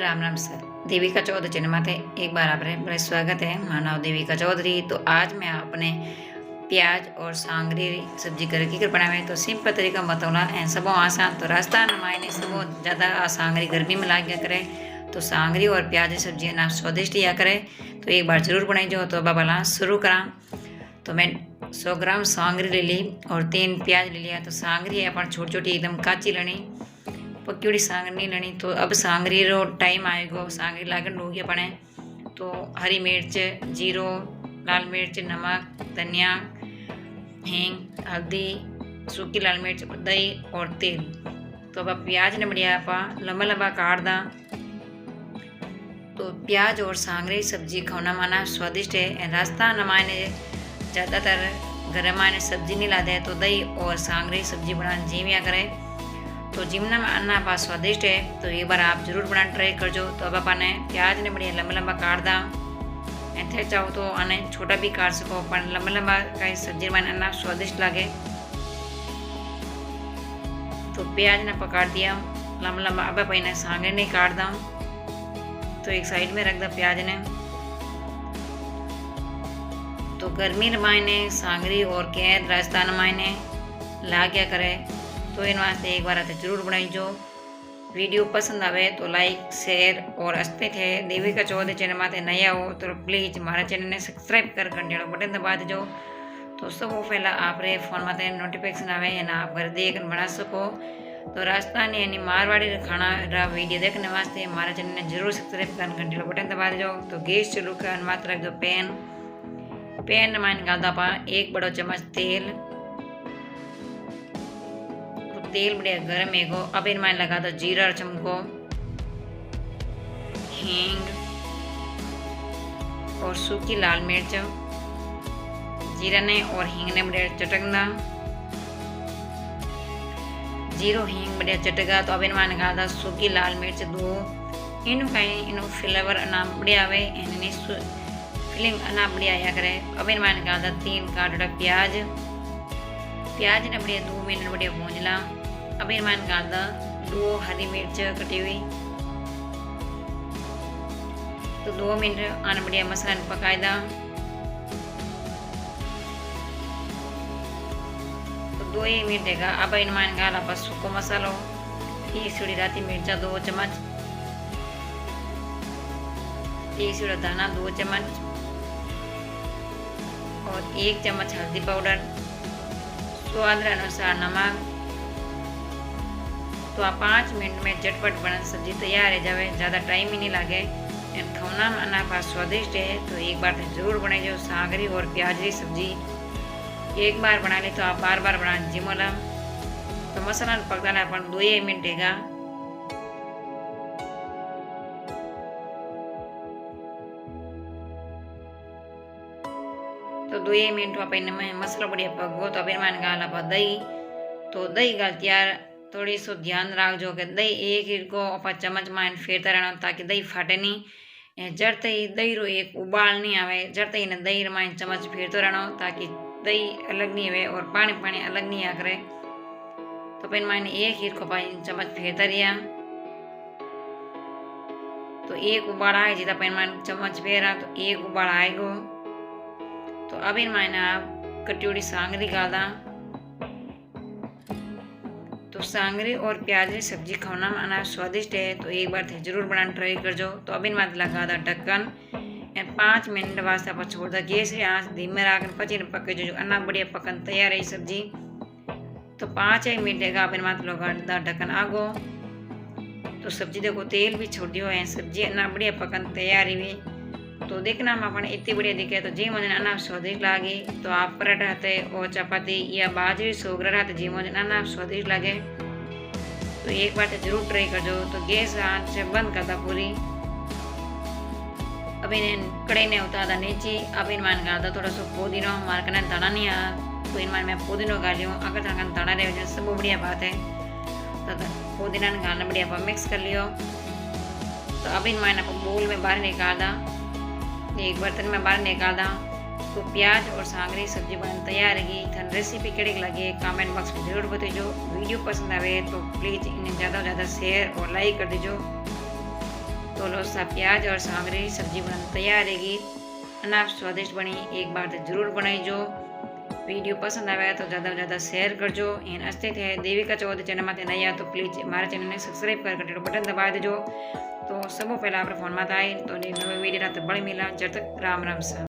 Ram Ram sir. Devika Chaudhary channel में एक बार आप बड़े स्वागत है। मेरा नाम देविका चौधरी। तो आज मैं आपने प्याज और सांगरी सब्जी घर की बनावे तो सिंपल तरीका बताऊँगा एंड सब आसान। तो राजस्थान में सब ज़्यादा सांगरी गर्मी में लाग गया करे तो सांगरी और प्याज की सब्जी ना स्वादिष्ट या करे तो एक बार जरूर बनाईजो। तो बाबा शुरू करा। तो मैं 100 ग्राम सांगरी ले ली और 3 प्याज ले लिया। तो सांगरी है अपन छोटी छोटी एकदम काची लेनी, पक्की सांगरी नहीं लेनी। तो अब सांगरी रो टाइम आएगो, सांगरी लागन होगी अपने। तो हरी मिर्च, जीरो, लाल मिर्च, नमक, धनिया, हींग, हल्दी, सूखी लाल मिर्च, दही और तेल। तो अब प्याज ने बढ़िया आप लंबा लंबा काट दा। तो प्याज और सांगरी सब्जी खाना माना स्वादिष्ट है। राजस्थान मायने ज़्यादातर घर मायने सब्जी नहीं लाते तो दही और सांगरी सब्जी बनाना जीविया करे तो जिमना में अन्ना पा स्वादिष्ट है। तो एक बार आप जरूर बनाना ट्राई करजो। तो अब अपने प्याज ने बढ़िया लंबा लंबा काट दा। ऐसे चाहो तो आने छोटा भी काट सको पर लंबा लंबा कई सब्जी में अन्ना स्वादिष्ट लगे। तो प्याज ने पकाड़ दिया लंबा लंबा। अब अपने सांगरी ने काट दा। तो एक साइड में रख दा प्याज ने। तो गर्मी मायने सांगरी और कैर राजस्थान मायने ला गया करे तो इन वास्ते एक बार जरूर बनाईजो। वीडियो पसंद आवे तो लाइक शेयर और हंसते थे। देविका चौधरी चैनल माते नया हो तो प्लीज हमारा चैनल ने सब्सक्राइब कर घंटे बटन दबा दो। तो सब पहला आप रे फोन माते नोटिफिकेशन आवे ना आप घर देख बना सको। तो राजस्थानी यानी मारवाड़ी खाना रा वीडियो देखने वास्ते हमारा चैनल ने जरूर सब्सक्राइब कर घंटे बटन दबा दो। तो गैस चालू कर मात्र रख दो पैन में डाल दो पा 1 बड़ो चम्मच तेल। तेल बढ़िया गर्म है। अब इन माइन लगा दो जीरा चमको, हींग और सूखी लाल मिर्च। जीरा ने और हींग ने बढ़िया चटकना। जीरो हींग बढ़िया चटका तो अब इन माइन लगा दो सूखी लाल मिर्च 2। इन कहीं इन फ्लेवर अना बढ़िया आवे इन्हें फीलिंग अना बढ़िया आया करे। अब इन माइन लगा दो 3 काटा प्याज। प्याज ने बढ़िया 2 मिनट बढ़िया भूंज ला। अब इन मान डाल दा 2 हरी मिर्च कटी हुई। तो 2 मिनट आने बढ़िया मसाला पकाए दा। तो 2 ही मिनट देगा। अब इन मान डाल आप सूखो मसालो 1 सीढ़ी राती मिर्चा 2 चम्मच, 1 सीढ़ी धाना 2 चम्मच और 1 चम्मच हल्दी पाउडर, स्वाद अनुसार नमक। तो आप 5 मिनट में झटपट बना सब्जी तैयार है जावे, ज़्यादा टाइम ही नहीं लगे। खाना में अना पास स्वादिष्ट है। तो एक बार जरूर बनाइए सांगरी और प्याज की सब्जी। एक बार बना ली तो आप बार बार बना जिमोला। तो मसाला पकड़ना अपन 2 मिनट है। तो 2 मिनट आप इनमें मसाला बढ़िया पकगो। तो अब इन गाल आप दही। तो दही गाल त्यार थोड़ी सो ध्यान रखो कि दही एक ही को आप चम्मच में फेरता रहना ताकि दही फाटे नहीं। जड़ते ही दही रो एक उबाल नहीं आवे, जड़ते ही दही में चम्मच फेरते रहना ताकि दही अलग नहीं हुए और पानी पानी अलग नहीं आ करे। तो फिर मैंने एक ही को चम्मच फेरता रिया। तो एक उबाल आए जितना पेन मैंने चम्मच फेरा तो एक उबाल आएगो। तो अब इन मैंने आप कटोरी सांगरी डाला। तो सांगरी और प्याज की सब्जी खाना में अना स्वादिष्ट है। तो एक बार थे जरूर बनाना ट्राई करजो। तो अब इन मात लगा दा ढक्कन 5 मिनट वास्ते आप छोड़ दा। गैस की आंच धीमे रखकर पची पके जो अन्ना बढ़िया पकन तैयार है सब्जी। तो 5 मिनट देगा आप इन मात लगा दा ढक्कन आगो। तो सब्जी देखो तेल भी छोड़ दियो है, सब्जी अन्ना बढ़िया पकन तैयार हुई। तो देखना में अपन इतनी बढ़िया दिखे तो जी मुझे अन्ना स्वादिष्ट लगे। तो आप पराठा हाथे और चपाती या बाजरी सोगरा हाथे जी मुझे अन्ना स्वादिष्ट लगे। तो एक बार जरूर ट्राई करजो। तो गैस आंच बंद कर दा पूरी। अब इन्हें कढ़ाई ने उतार दा नीचे। अब इन मान गाल दा थोड़ा सा पुदीनो। हमारे कने दाना नहीं आ तो इन मान मैं पुदीनो गालियो। अगर तक दाना रहे सब बढ़िया बात है। तो पुदीना गालना बढ़िया आप मिक्स कर लियो। तो अब इन मान आप बोल में बाहर निकाल दा, एक बर्तन में बाहर निकाल दा। तो प्याज और सांगरी सब्जी बन तैयार है। थन रेसिपी कड़ी लगे कमेंट बॉक्स में जरूर बताइए। वीडियो पसंद आए तो प्लीज़ इन्हें ज़्यादा से ज़्यादा शेयर और लाइक कर दीजिए। तो लो सा प्याज और सांगरी सब्जी बनना तैयार रहेगी। अनाप स्वादिष्ट बनी, एक बार तो जरूर बनाईजो। वीडियो पसंद आया तो ज़्यादा से ज़्यादा शेयर करजो। एन अस्ते थे देविका चौधरी चैनल में नहीं तो प्लीज मारा चैनल ने सब्सक्राइब कर बटन दबा देजो। तो सब पहला आप फोन में आई तो नवी वीडियो रात बड़ी मिला। जब तक राम राम सा।